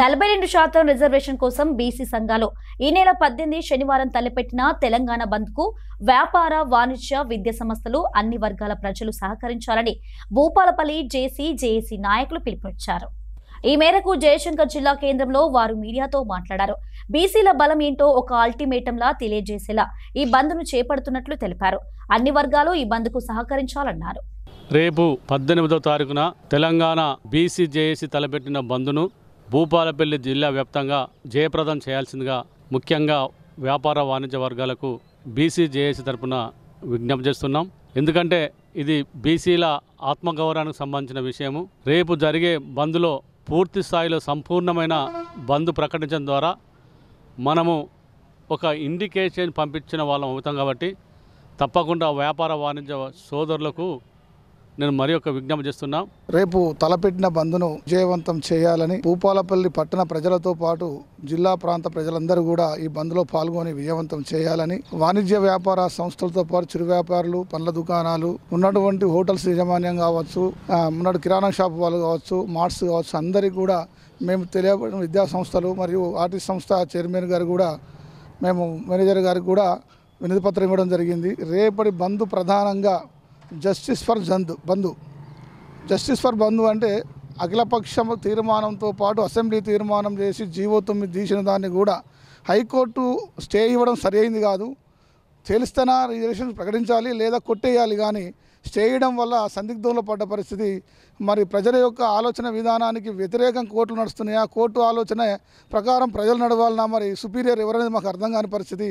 42% reservation కోసం BC సంఘాలు ఈ నెల 18 శనివారం తలపెట్టిన తెలంగాణ బంద్కు వ్యాపార, వాణిజ్య, విద్యా సంస్థలు అన్ని వర్గాల ప్రజలు సహకరించాలని భూపాలపల్లి జేఏసీ నాయకులు పిలుపునిచ్చారు. ఈ మేరకు జయశంకర్ జిల్లా కేంద్రంలో వారు మీడియాతో మాట్లాడారు. బీసీల బలం ఏంటో ఒక అల్టిమేటంలా తెలియజేసేలా ఈ బంద్ను చేపడుతున్నట్లు తెలిపారు. అన్ని వర్గాలు ఈ బంద్కు సహకరించాలన్నారు. రేపు 18వ తారీఖున తెలంగాణ బీసీ జేఏసీ తలపెట్టిన బంద్ను భూపాలపల్లి జిల్లా వ్యాప్తంగా జయప్రదం చేయాల్సిందిగా ముఖ్యంగా వ్యాపార, వాణిజ్య వర్గాలకు బీసీ జేఏసీ తరపున విజ్ఞప్తి చేస్తున్నాం. ఎందుకంటే ఇది బీసీల ఆత్మగౌరవానికి సంబంధించిన విషయము. రేపు జరిగే బంద్లో పూర్తి స్థాయిలో సంపూర్ణమైన బంద్ ప్రకటించడం ద్వారా మనము ఒక ఇండికేషన్ పంపించిన వాళ్ళం అవుతాం. కాబట్టి తప్పకుండా వ్యాపార, వాణిజ్య సోదరులకు నేను మరి ఒక విజ్ఞప్తి చేస్తున్నాం. రేపు తలపెట్టిన బంద్ను విజయవంతం చేయాలని భూపాలపల్లి పట్టణ ప్రజలతో పాటు జిల్లా ప్రాంత ప్రజలందరూ కూడా ఈ బంద్లో పాల్గొని విజయవంతం చేయాలని, వాణిజ్య వ్యాపార సంస్థలతో పాటు చిరు వ్యాపారులు, పండ్ల దుకాణాలు, ఉన్నటువంటి హోటల్స్ యాజమాన్యం కావచ్చు, ఉన్నట్టు కిరాణా షాప్ వాళ్ళు కావచ్చు, మార్ట్స్ కావచ్చు, అందరికీ కూడా మేము తెలియబడిన విద్యా సంస్థలు మరియు ఆర్టీసీ సంస్థ చైర్మన్ గారు కూడా మేము మేనేజర్ గారికి కూడా వినతి పత్రం ఇవ్వడం జరిగింది. రేపటి బంద్ ప్రధానంగా జస్టిస్ ఫర్ బంధు అంటే అఖిలపక్షం తీర్మానంతో పాటు అసెంబ్లీ తీర్మానం చేసి జీవో 9 తీసిన దాన్ని కూడా హైకోర్టు స్టే ఇవ్వడం సరైంది కాదు. తెలిస్తేనా రిజర్వేషన్ ప్రకటించాలి లేదా కొట్టేయాలి, కానీ స్టే చేయడం వల్ల సందిగ్ధంలో పడ్డ పరిస్థితి. మరి ప్రజల యొక్క ఆలోచన విధానానికి వ్యతిరేకం కోర్టులు నడుస్తున్నాయి. ఆ కోర్టు ఆలోచన ప్రకారం ప్రజలు నడవాలన్నా మరి సుపీరియర్ ఎవరనేది మాకు అర్థం కాని పరిస్థితి.